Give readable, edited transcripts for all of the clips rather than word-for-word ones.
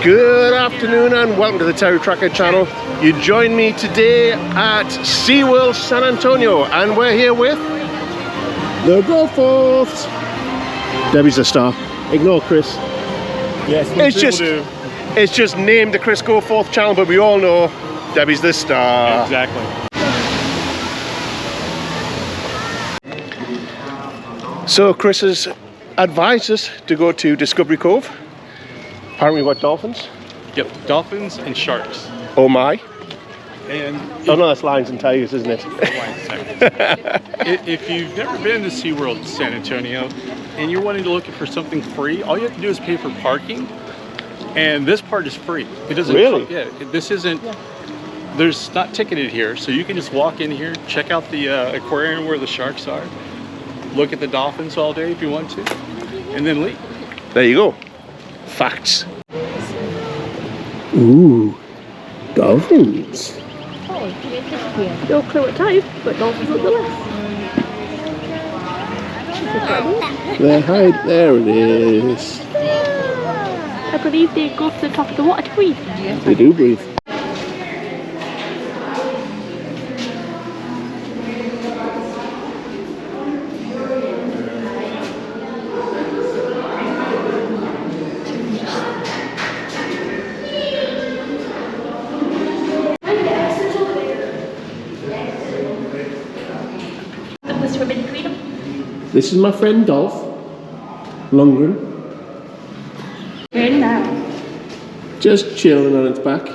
Good afternoon and welcome to the TerryTracker channel. You join me today at Seaworld San Antonio and we're here with the Go Forths. Debbie's a star. Ignore Chris. Yes, it's just named the Chris Go Forth channel, but we all know Debbie's the star. Exactly. So Chris has advised us to go to Discovery Cove. Apparently what, dolphins? Yep, dolphins and sharks. Oh my. And oh no, that's lions and tigers, isn't it? If you've never been to Seaworld San Antonio and you're wanting to look for something free, all you have to do is pay for parking. And this part is free. It doesn't. Really? Yeah. This isn't. There's not ticketed here, so you can just walk in here, check out the aquarium where the sharks are, look at the dolphins all day if you want to, and then leave. There you go. Facts. Ooh, dolphins. No clue what type, but dolphins nonetheless. There, hide. There it is. I believe they go to the top of the water to breathe. They do breathe. This is my friend Dolph Lundgren. Very now. Just chilling on its back.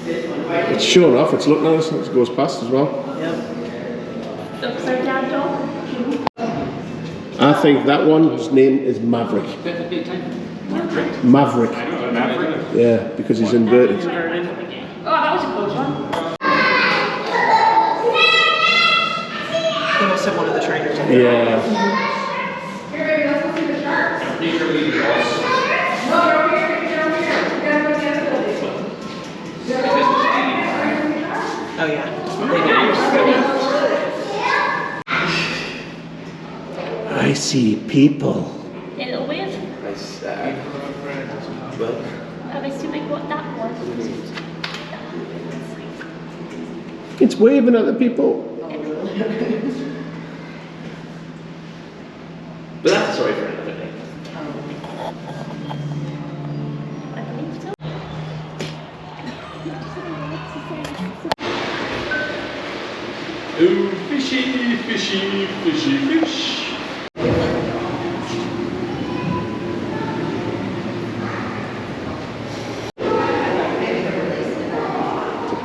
It's showing off, it's looking at us, it goes past as well. Upside down dog. I think that one's name is Maverick. Maverick. Maverick? Yeah, because he's inverted. Oh, that was a close one. They must have one of the trainers. Yeah. Oh yeah. I see people. A little weird. I'm assuming what that was. It's waving at the people. But that's a story for another day. I believe so. Ooh, fishy, fishy, fishy, fish.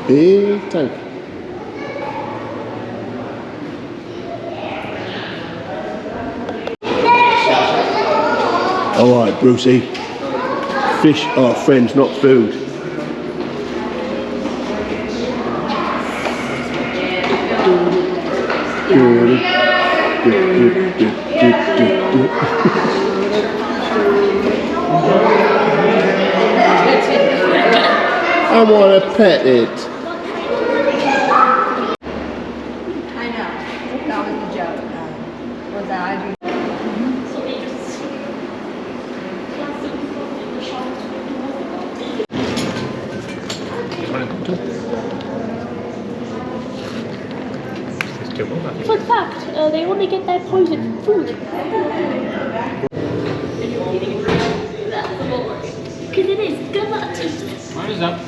Big tank. Alright, Brucey. Fish are friends, not food. I want to pet it. I know. That was the joke. Was that I do? Fun fact, they only get their poison from food. Because it is delicious. What is that?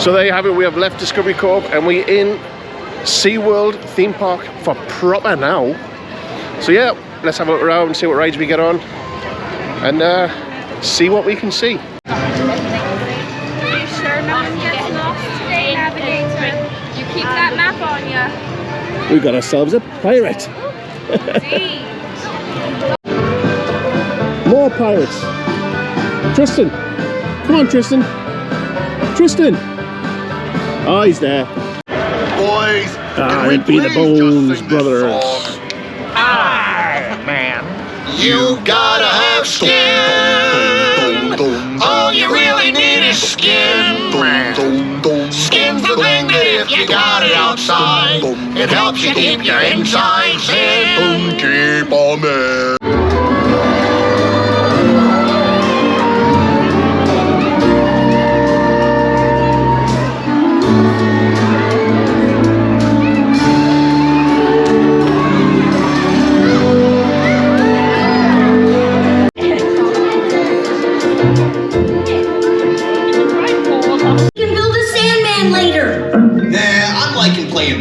So there you have it, we have left Discovery Cove and we're in SeaWorld theme park for proper now. So yeah, let's have a look around and see what rides we get on and see what we can see. Are you sure no one gets lost today, Navigator? You keep that map on you. We got ourselves a pirate. More pirates. Tristan. Come on, Tristan. Tristan. Oh, he's there. Boys, it'd be the Bones Brothers. man. You gotta have skin. All you really need is skin. Skin's the thing that if you got it outside. It helps you keep your insides in. Keep on it.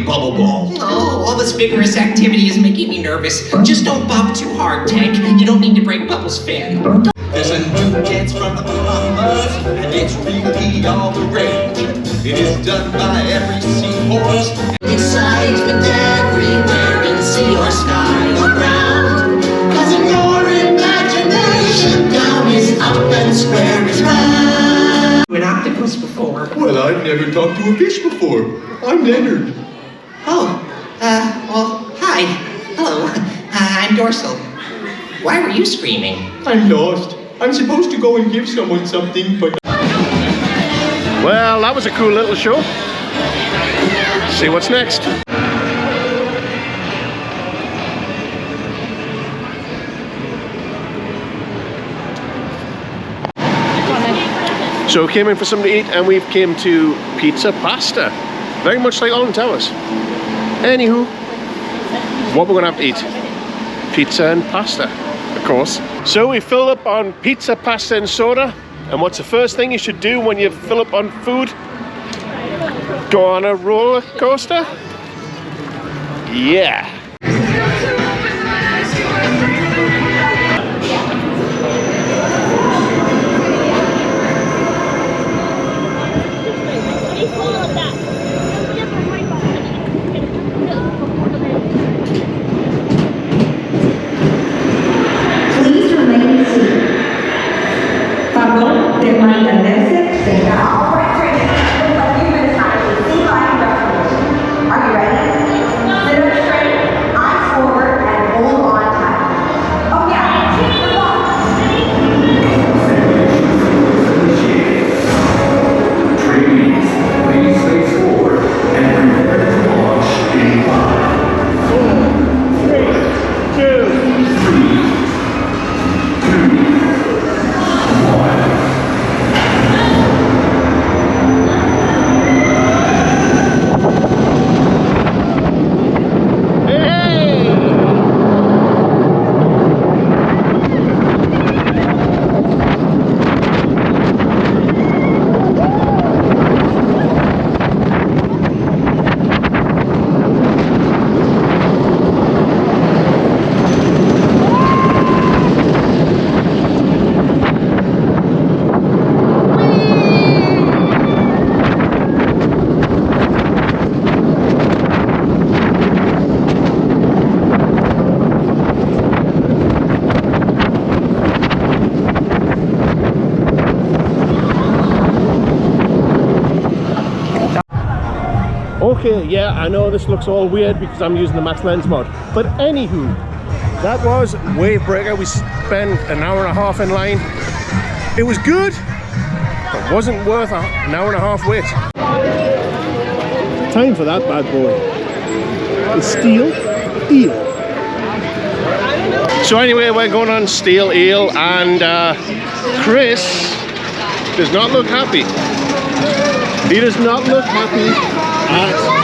Bubble ball. Oh, all this vigorous activity is making me nervous. Just don't bop too hard, Tank. You don't need to break Bubbles' fin. There's a new dance from the Bahamas, and it's really all the rage. It is done by every seahorse. Excitement everywhere in sea or sky or ground. Cause in your imagination, down is up and square is round. An octopus before. Well, I've never talked to a fish before. I'm Leonard. Oh, well, hi. Hello. I'm Dorsal. Why were you screaming? I'm lost. I'm supposed to go and give someone something, but... Well, that was a cool little show. See what's next. So we came in for something to eat and we've came to Pizza Pasta. Very much like Alton Towers. Anywho, what we're gonna have to eat? Pizza and pasta, of course. So we filled up on pizza, pasta and soda. And what's the first thing you should do when you fill up on food? Go on a roller coaster? Yeah. Okay, yeah, I know this looks all weird because I'm using the max lens mod, but anywho, that was Wave Breaker. We spent an hour and a half in line. It was good, but wasn't worth an hour and a half wait. Time for that bad boy. The Steel Eel. So anyway, we're going on Steel Eel, and Chris does not look happy. He does not look happy at all.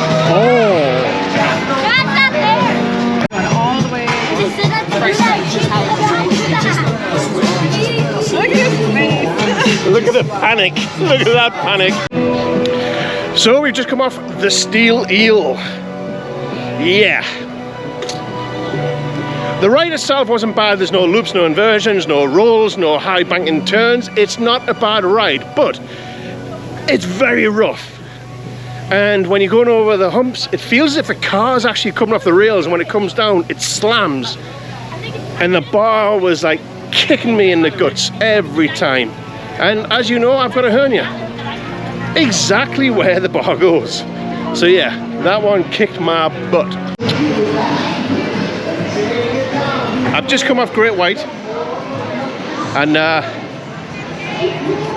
All the way. Look at his face. Look at the panic. Look at that panic. So we've just come off the Steel Eel. Yeah. The ride itself wasn't bad. There's no loops, no inversions, no rolls, no high banking turns. It's not a bad ride, but it's very rough. And when you're going over the humps, it feels as if a car's actually coming off the rails, and when it comes down, it slams. And the bar was like kicking me in the guts every time. And as you know, I've got a hernia. Exactly where the bar goes. So yeah, that one kicked my butt. I've just come off Great White, and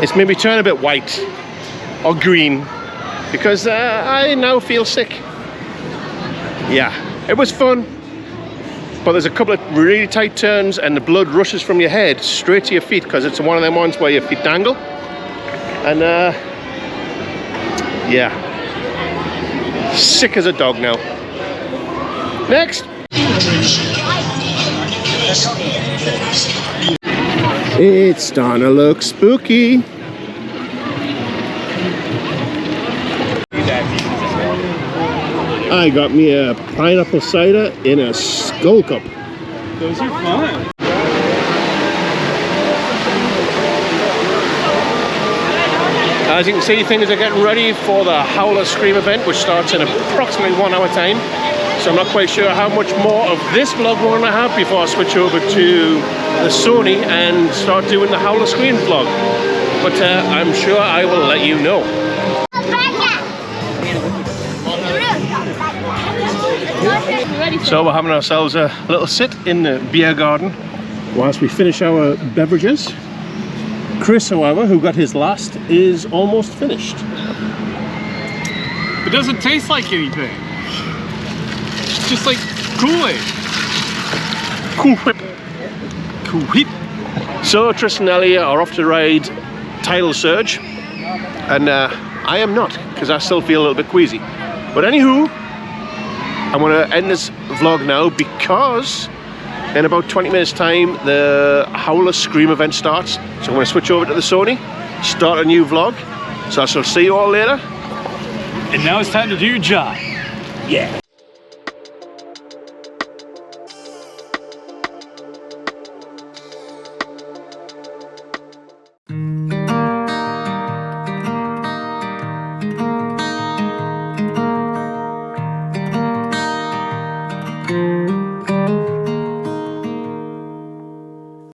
it's made me turn a bit white or green because I now feel sick. Yeah, it was fun. But there's a couple of really tight turns and the blood rushes from your head straight to your feet because it's one of them ones where your feet dangle. And yeah, sick as a dog now. Next. It's starting to look spooky. I got me a pineapple cider in a skull cup. Those are fun. As you can see, things are getting ready for the Howler Scream event, which starts in approximately 1 hour time. So I'm not quite sure how much more of this vlog we're going to have before I switch over to the Sony and start doing the Howler Scream vlog. But I'm sure I will let you know. So we're having ourselves a little sit in the beer garden whilst we finish our beverages. Chris, however, who got his last, is almost finished. It doesn't taste like anything. It's just like Kool-Aid. Cool whip. Cool whip. So Tristan and Ellie are off to ride Tidal Surge, and I am not, because I still feel a little bit queasy. But anywho, I'm going to end this vlog now because in about 20 minutes time the Howler Scream event starts. So I'm going to switch over to the Sony, start a new vlog. So I shall see you all later. And now it's time to do your job. Yeah.